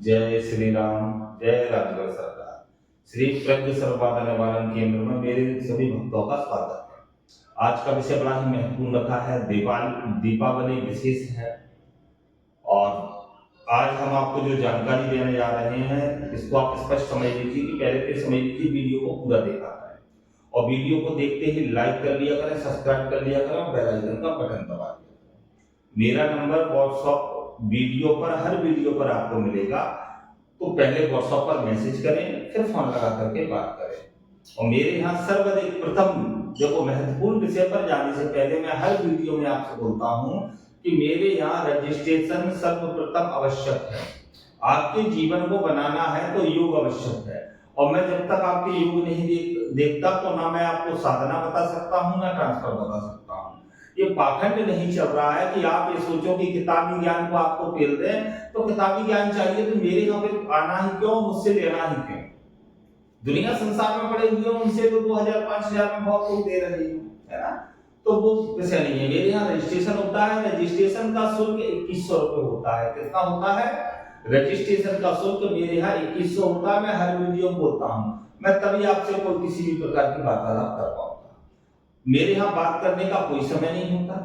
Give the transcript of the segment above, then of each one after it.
जय श्री राम, जय राजगढ़ सरकार। श्री प्रज्ञ सर्वपादा निवारण केंद्र में मेरे सभी भक्तों का स्वागत है। आज का विषय बड़ा ही महत्वपूर्ण रखा है, दीपावली विशेष है। और आज हम आपको जो जानकारी देने जा रहे हैं इसको आप स्पष्ट समझ लीजिए कि पहले तो समझ लीजिए, वीडियो को पूरा देखा करें और वीडियो को देखते ही लाइक कर लिया करें, सब्सक्राइब कर लिया करें और बेल आइकन का बटन दबा दिया करें। मेरा नंबर व्हाट्सएप वीडियो पर, हर वीडियो पर आपको मिलेगा, तो पहले व्हाट्सएप पर मैसेज करें, फिर फोन लगा करके बात करें। और मेरे यहाँ सर्वप्रथम प्रथम देखो, महत्वपूर्ण विषय पर जाने से पहले मैं हर वीडियो में आपसे बोलता हूं कि मेरे यहाँ रजिस्ट्रेशन सर्वप्रथम आवश्यक है। आपके जीवन को बनाना है तो योग आवश्यक है, और मैं जब तक आपके योग नहीं देखता तो ना मैं आपको साधना बता सकता हूँ, ना ट्रांसफर बता सकता हूँ। ये पाखंड नहीं चल रहा है कि आप ये सोचो कि किताबी ज्ञान को आपको फेल दें, तो किताबी ज्ञान चाहिए तो मेरे यहाँ पे आना ही क्यों, मुझसे लेना ही क्यों। दुनिया संसार में पड़े हुए उनसे तो 2000-5000 में बहुत लोग दे रहे है ना, तो वो विषय नहीं है। मेरे यहाँ रजिस्ट्रेशन होता है, रजिस्ट्रेशन का शुल्क 2100 रुपए होता है। कितना होता है रजिस्ट्रेशन का शुल्क? मेरे यहाँ 2100 होता है। मैं हर वीडियो में बोलता हूँ, मैं तभी आपसे कोई किसी भी प्रकार की वार्तालाप कर पाऊंगा। मेरे यहाँ बात करने का कोई समय नहीं होता।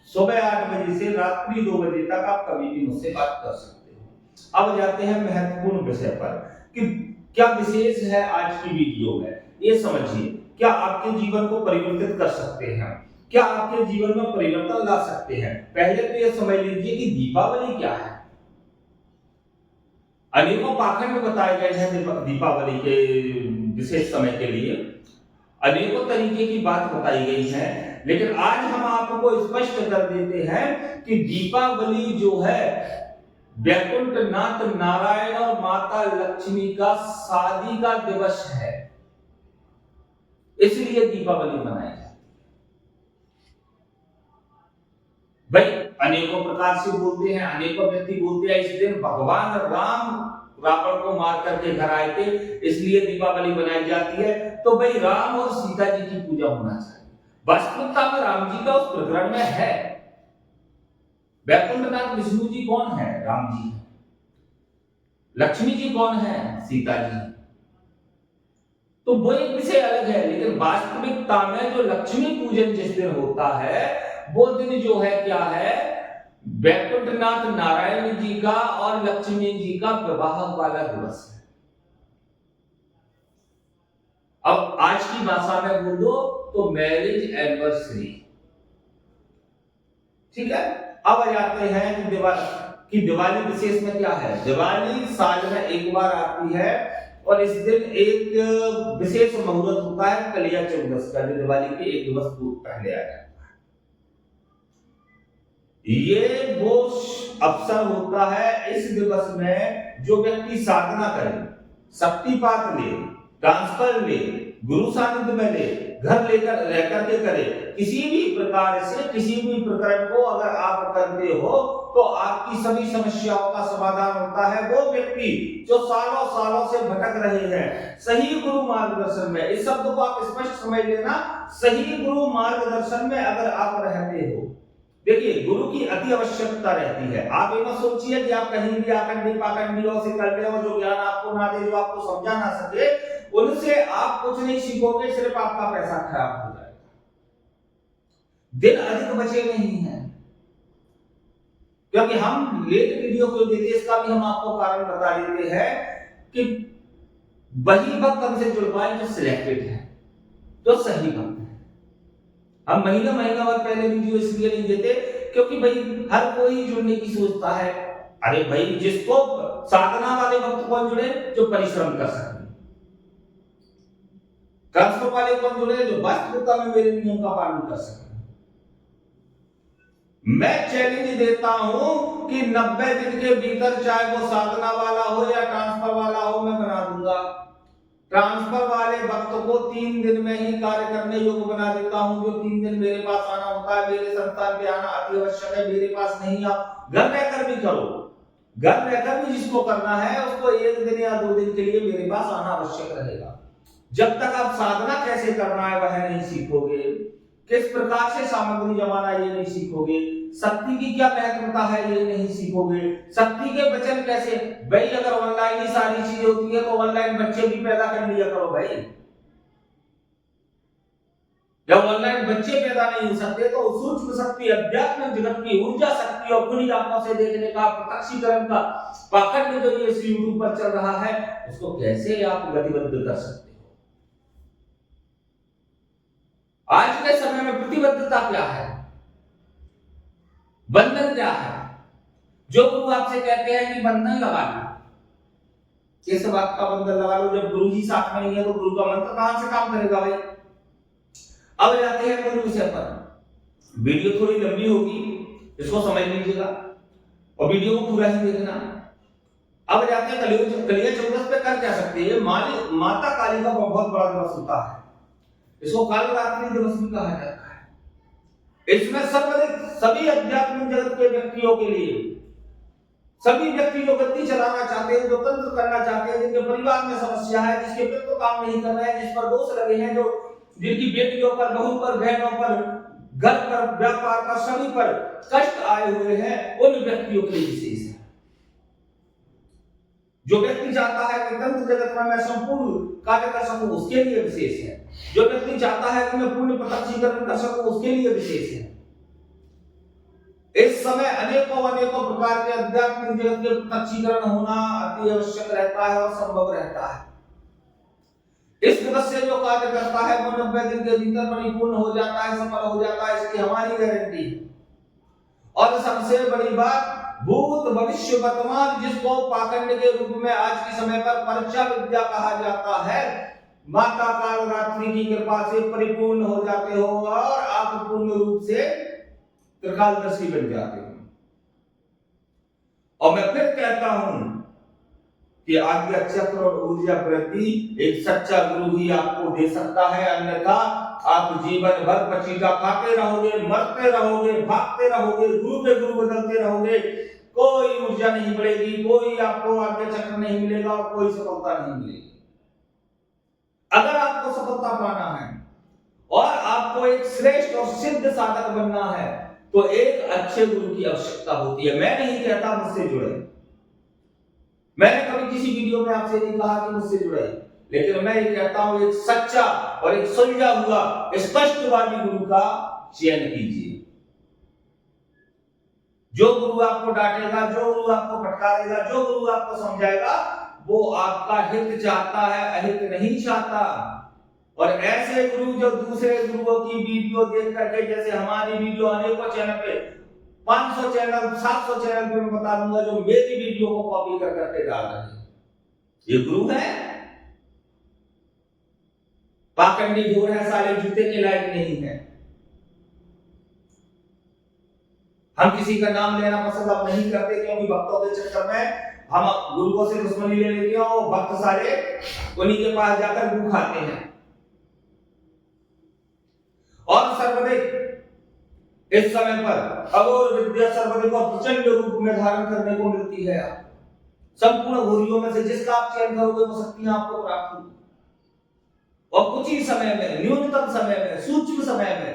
सुबह 8 बजे से रात्रि 2 बजे तक आप कभी भी मुझसे बात कर सकते हो। अब जाते हैं महत्वपूर्ण विषय पर कि क्या विशेष है आज की वीडियो में, ये समझिए। क्या आपके जीवन को परिवर्तित कर सकते हैं, क्या आपके जीवन में परिवर्तन ला सकते हैं। पहले तो ये समझ लीजिए कि दीपावली क्या है। अनेकों पाखंड बताए गए हैं दीपावली के विशेष समय के लिए, अनेकों तरीके की बात बताई गई है, लेकिन आज हम आपको स्पष्ट कर देते हैं कि दीपावली जो है वैकुंठनाथ नारायण और माता लक्ष्मी का शादी का दिवस है, इसलिए दीपावली मनाई जाती है। भाई अनेकों प्रकार से बोलते हैं, अनेकों व्यक्ति बोलते हैं इस दिन भगवान राम रावण को मार करके घर आए थे, इसलिए दीपावली मनाई जाती है। तो भाई राम और सीता जी की पूजा होना चाहिए। वास्तविकता में राम जी का उस प्रकरण में है। वैकुंठनाथ विष्णु जी कौन है? राम जी। लक्ष्मी जी कौन है? सीता जी। तो वो एक विषय अलग है, लेकिन वास्तविकता में जो लक्ष्मी पूजन जिस दिन होता है वो दिन जो है क्या है, वैकुंठनाथ नारायण जी का और लक्ष्मी जी का विवाह वाला दिवस है। अब आज की भाषा में बोलो तो मैरिज एनिवर्सरी, ठीक है। अब आ जाते हैं कि दिवाली विशेष में क्या है। दिवाली साल में एक बार आती है और इस दिन एक विशेष मुहूर्त होता है कलिया चौदस का, जो दिवाली के एक दिवस पहले आ जाता है। ये वो अवसर होता है इस दिवस में जो व्यक्ति साधना करे, शक्तिपात ले, ट्रांसफर ले, गुरु सानिध्य में ले, घर लेकर रह करके करे, किसी भी प्रकार से किसी भी प्रकरण को अगर आप करते हो तो आपकी सभी समस्याओं का समाधान होता है। वो व्यक्ति जो सालों सालों से भटक रहे हैं सही गुरु मार्गदर्शन में, इस शब्द को आप स्पष्ट समझ लेना, सही गुरु मार्गदर्शन में अगर आप रहते हो, देखिए गुरु की अति आवश्यकता रहती है। आप ये मत सोचिए कि आप कहीं भी आखंडी पाखंडियों से कर ले और जो ज्ञान आपको ना दे, जो आपको समझा ना सके, उनसे आप कुछ नहीं सीखोगे, सिर्फ आपका पैसा खराब हो जाएगा। दिन अधिक बचे नहीं हैं, क्योंकि हम लेट वीडियो क्यों देते, इसका भी हम आपको कारण बता देते हैं कि वही भक्त हमसे जुड़ पाए जो सिलेक्टेड है, जो सही भक्त है। हम महीना भर पहले वीडियो इसलिए नहीं देते क्योंकि भाई हर कोई जुड़ने की सोचता है। अरे भाई जिसको साधना वाले भक्त कौन जुड़े? जो परिश्रम कर सके। ट्रांसफर वाले कौन जुड़े? जो वास्तविकता में मेरे नियम का पालन कर सके। मैं चैलेंज देता हूं कि 90 दिन के भीतर चाहे वो साधना वाला हो या ट्रांसफर वाला हो, मैं बना दूंगा। ट्रांसफर वाले वक्त को 3 दिन में ही कार्य करने योग्य बना देता हूं। जो 3 दिन मेरे पास आना होता है, मेरे संस्थान पे आना अति आवश्यक है। मेरे पास नहीं, आप घर रहकर भी करो, घर रहकर भी जिसको करना है उसको 1 दिन या 2 दिन के लिए मेरे पास आना आवश्यक रहेगा। जब तक आप साधना कैसे करना है वह नहीं सीखोगे, किस प्रकार से सामग्री जमाना ये नहीं सीखोगे, शक्ति की क्या महत्वता है ये नहीं सीखोगे, शक्ति के वचन कैसे। भाई अगर ऑनलाइन ही सारी चीजें होती है तो ऑनलाइन बच्चे भी पैदा कर लिया करो भाई। जब ऑनलाइन बच्चे पैदा नहीं हो सकते तो सूक्ष्म शक्ति, अध्यात्म जगत की ऊर्जा शक्ति और खुली आंखों से देखने का, प्रत्यक्षीकरण का पाखंड जो ये यूट्यूब पर चल रहा है, उसको कैसे आप गतिबद्ध कर सकते हो। आज के समय में प्रतिबद्धता क्या है, बंधन क्या है। जो गुरु आपसे कहते हैं कि बंधन लगा लो, किस बात का बंधन लगा लो, जब गुरु ही साथ में नहीं है तो गुरु का मंत्र कहां से काम करेगा भाई। अब जाते हैं मूल विषय पर। वीडियो थोड़ी लंबी होगी, इसको समझ लीजिएगा और वीडियो को पूरा ही देखना। अब जाते हैं कलिया चौदस पे कर क्या सकते हैं। माता काली का बहुत बड़ा दिवस होता है, इसको कालरात्रि दिवस भी कहा जाता है। इसमें सभी अध्यात्मिक जगत के व्यक्तियों के लिए, सभी व्यक्ति जो गति चलाना चाहते हैं, जो तंत्र करना चाहते हैं, जिनके परिवार में समस्या है, जिसके पितृ काम नहीं कर रहे हैं, जिस पर दोष लगे हैं, जो जिनकी बेटियों पर, बहू पर, बहनों पर, घर पर, व्यापार पर, सभी पर कष्ट आए हुए हैं, उन व्यक्तियों के लिए विशेष है। जो व्यक्ति चाहता है कि तंत्र जगत में मैं संपूर्ण कार्य कर सकूं, उसके लिए विशेष है। जो व्यक्ति चाहता है कि मैं पूर्ण प्रत्यक्षीकरण कर सकूं, उसके लिए विशेष है। इस समय अनेकों प्रकार के अध्यात्मिक जगत के प्रत्यक्षीकरण होना अति आवश्यक रहता है और संभव रहता है। इस दिवस से जो कार्य करता है वो 90 दिन के भीतर परिपूर्ण हो जाता है, सफल हो जाता है, इसकी हमारी गारंटी है। और सबसे बड़ी बात, भूत भविष्य वर्तमान, जिसको पाखंड के रूप में आज के समय पर परीक्षा विद्या कहा जाता है, माता कालरात्रि की कृपा से परिपूर्ण हो जाते हो और आप पूर्ण रूप से त्रिकालदर्शी बन जाते हो। और मैं फिर कहता हूं कि आज्ञा चक्र और ऊर्जा वृद्धि एक सच्चा गुरु ही आपको दे सकता है, अन्यथा आप जीवन भर पचीटा खाते रहोगे, मरते रहोगे, भागते रहोगे, गुरु पे गुरु बदलते रहोगे, कोई ऊर्जा नहीं बढ़ेगी, कोई आपको आज्ञा चक्र नहीं मिलेगा और कोई सफलता नहीं मिलेगी। अगर आपको सफलता पाना है और आपको एक श्रेष्ठ और सिद्ध साधक बनना है तो एक अच्छे गुरु की आवश्यकता होती है। मैं नहीं कहता मुझसे जुड़े, मैंने कभी किसी वीडियो में आपसे नहीं कहा कि मुझसे जुड़े, लेकिन मैं ये कहता हूं एक सच्चा और एक सुलझा हुआ स्पष्टवादी गुरु का चयन कीजिए। जो गुरु आपको डांटेगा, जो गुरु आपको फटकारेगा, जो गुरु आपको समझाएगा, वो आपका हित चाहता है, अहित नहीं चाहता। और ऐसे गुरु जो दूसरे गुरुओं की वीडियो देख करके, जैसे हमारी वीडियो अनेकों चैनल पे 500 चैनल 700 चैनल पे मैं बता दूंगा, जो मेरी वीडियो को कॉपी कर करके डाल रहे हैं, ये गुरु है? पाखंडी घोर है, साले जूते के लायक नहीं है। हम किसी का नाम लेना पसंद अब नहीं करते, क्योंकि भक्तों के चक्कर में हम गुरुओं से दुश्मनी ले लेते हैं और भक्त सारे उन्हीं के पास जाकर गु खाते हैं। और सर्वाधिक इस समय पर अघोर विद्या सर्वाधिक और प्रचंड रूप में धारण करने को मिलती है। संपूर्ण घोरियों में से जिसका आप चयन करोगे वो शक्तियां आपको प्राप्त होगी और कुछ ही समय में, न्यूनतम समय में, सूक्ष्म समय में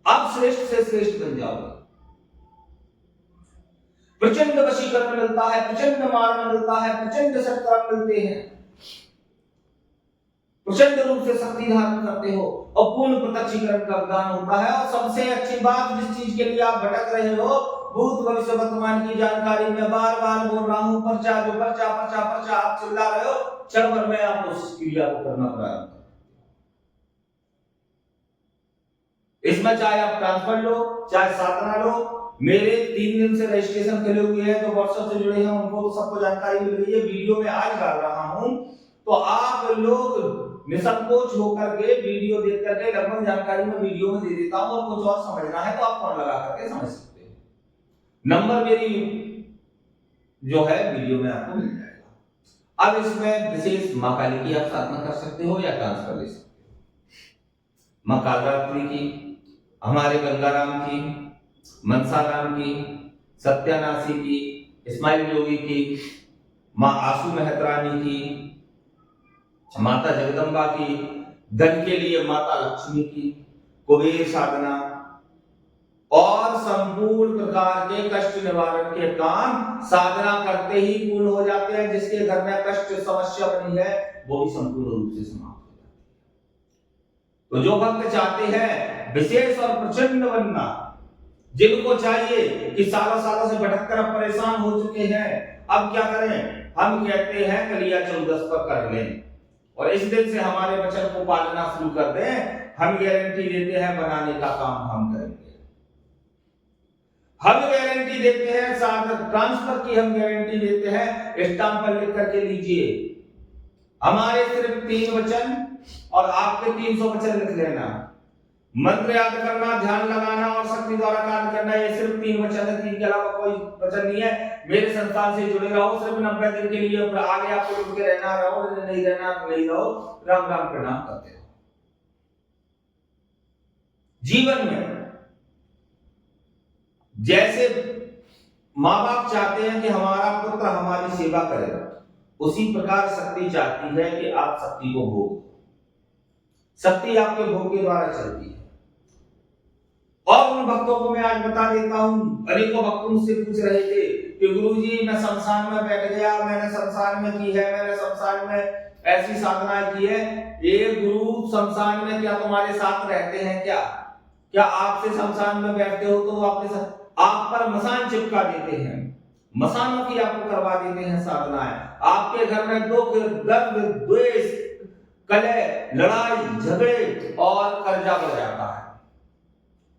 आप श्रेष्ठ से श्रेष्ठ बन जाओगे। प्रचंड वशीकरण मिलता है, प्रचंड मारण मिलता है, प्रचंड सत्कर्म मिलते हैं, प्रचंड रूप से शक्ति धारण करते हो और पूर्ण प्रत्यक्षीकरण का विधान होता है। और सबसे अच्छी बात, जिस चीज के लिए आप भटक रहे हो, भूत भविष्य वर्तमान की जानकारी में बार बार बोल रहा हूं, पर्चा आप चिल्ला रहे हो, क्षण भर में आप उस क्रिया को करना प्रारंभ करो। इसमें चाहे आप ट्रांसफर लो, चाहे साधना लो, मेरे 3 दिन से रजिस्ट्रेशन खेले हुए हैं, जो व्हाट्सएप से जुड़े हैं उनको तो सबको जानकारी मिल रही है। वीडियो में आज डाल रहा हूं तो आप लोग निसंकोच होकर के वीडियो देख करके, लगभग जानकारी में वीडियो में दे देता हूं, और कुछ और समझना है तो आप फोन लगा करके समझ सकते हैं। नंबर मेरी जो है वीडियो में आपको मिल जाएगा। अब इसमें विशेष मां काली की आप साधना कर सकते हो या ट्रांसफर ले सकते हो। मां कालरात्रि की, हमारे गंगाराम की, मनसाराम की, सत्यानाशी की, इस्माइल योगी की, मां आसू मेहतरानी की, माता जगदम्बा की, धन के लिए माता लक्ष्मी की, कुबेर साधना और संपूर्ण प्रकार के कष्ट निवारण के काम साधना करते ही पूर्ण हो जाते हैं। जिसके घर में कष्ट समस्या बनी है वो भी संपूर्ण रूप से समाप्त हो जाती है। तो जो भक्त चाहते हैं विशेष और प्रचंड बनना, जिनको चाहिए कि सालों सालों से भटक कर अब परेशान हो चुके हैं, अब क्या करें, हम कहते हैं कलिया 14 पर कर लें और इस दिन से हमारे वचन को पालना शुरू कर दें। हम गारंटी देते हैं बनाने का काम हम करेंगे। हम गारंटी देते हैं, साथ ट्रांसफर की हम गारंटी देते हैं। स्टाम्प पर लिख करके लीजिए, हमारे सिर्फ 3 वचन और आपके 300 वचन लिख लेना। मंत्र याद करना, ध्यान लगाना और शक्ति द्वारा कार्य करना, ये सिर्फ 3 वचन है, 3 के अलावा कोई वचन नहीं है। मेरे संस्थान से जुड़े रहो, सिर्फ 90 दिन के लिए, आगे आपको रुक के रहना, रहो नहीं रहना नहीं रहो। राम राम प्रणाम करते हो। जीवन में जैसे माँ बाप चाहते हैं कि हमारा पुत्र हमारी सेवा करे, उसी प्रकार शक्ति चाहती है कि आप शक्ति को भोग। शक्ति आपके भोग के द्वारा चलती है। और उन भक्तों को मैं आज बता देता हूं, अनेकों भक्त मुझसे पूछ रहे थे कि गुरुजी मैं शमशान में बैठ गया, मैंने शमशान में की है, मैंने शमशान में ऐसी साधनाएं की है। ये गुरु शमशान में क्या तुम्हारे साथ रहते हैं क्या आपसे शमशान में बैठते हो तो आपके साथ आप पर मसान चिपका देते हैं, मसानों की आपको करवा देते हैं साधनाएं। आपके घर में दुख, दर्द, द्वेष, कलह, लड़ाई, झगड़े और कर्जा बढ़ जाता है।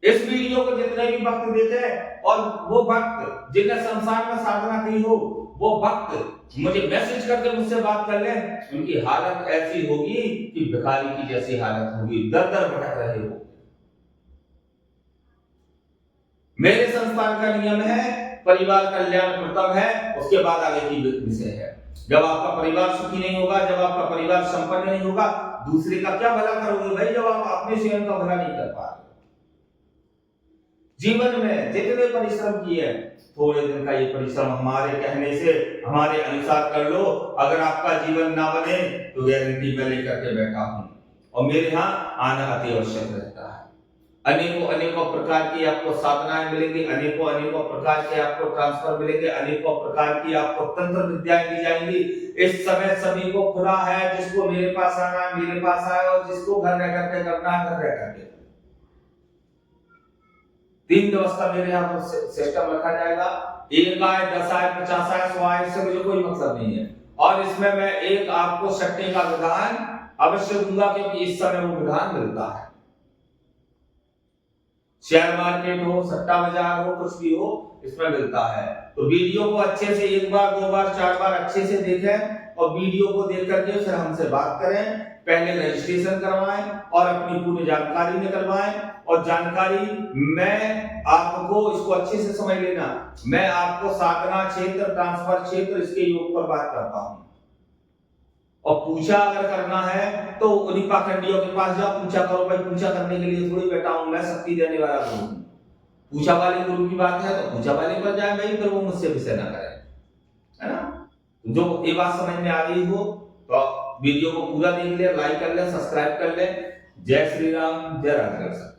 इस वीडियो को जितने भी भक्त देखे और वो भक्त जिन्हें शमशान में साधना की हो, वो भक्त मुझे मैसेज करके मुझसे बात कर ले। उनकी हालत ऐसी होगी कि भिखारी की जैसी हालत होगी, दर दर भटक रहे हो। मेरे संस्थान का नियम है परिवार कल्याण प्रथम है, उसके बाद आगे की विषय है। जब आपका परिवार सुखी नहीं होगा, जब आपका परिवार संपन्न नहीं होगा, दूसरे का क्या भला करोगे भाई, जब आप अपने स्वयं का भला नहीं कर पा रहे। जीवन में जितने परिश्रम किए, थोड़े दिन का ये परिश्रम हमारे कहने से, हमारे अनुसार कर लो। अगर आपका जीवन ना बने तो गारंटी मैं लेकर के बैठा हूं और मेरे यहाँ आना अति आवश्यक रहता है। अनेकों प्रकार की आपको साधनाएं मिलेंगी, अनेकों प्रकार के आपको ट्रांसफर मिलेंगे, अनेकों प्रकार की आपको तंत्र विद्याएं दी जाएंगी। इस समय सभी को खुला है, जिसको मेरे पास आना है मेरे पास आए, और जिसको घर रह करके करना है घर रह करके। 3 दिवस का मेरे यहाँ पर सिस्टम रखा जाएगा। 1 आए, 10 आए, 50 आए, 100 आए, इससे मुझे कोई मतलब नहीं है। और इसमें मैं एक आपको सट्टे का विधान अवश्य दूंगा, क्योंकि इस समय वो विधान मिलता है। शेयर मार्केट हो, सट्टा बाजार हो, कुछ भी हो, इसमें मिलता है। तो वीडियो को अच्छे से 1 बार 2 बार 4 बार अच्छे से देखें और वीडियो को देख करके फिर हमसे बात करें। पहले रजिस्ट्रेशन करवाएं और अपनी पूरी जानकारी निकलवाएं। और जानकारी मैं आपको, इसको अच्छे से समझ लेना, मैं आपको साधना क्षेत्र, ट्रांसफर क्षेत्र, इसके योग पर बात करता हूं। और पूछा अगर करना है तो उन्हीं पाखंडियों के पास जाओ, पूछा करो भाई। पूछा करने के लिए थोड़ी बैठा हूं, मैं शक्ति देने वाला गुरु हूं। पूछा वाले गुरु की बात है तो पूछा वाले पर जाए भाई, फिर वो मुझसे विषय ना करे, है ना। जो ये बात समझ में आ रही हो तो वीडियो को पूरा देख ले, लाइक कर ले, सब्सक्राइब कर ले। जय श्री राम, जय राधे।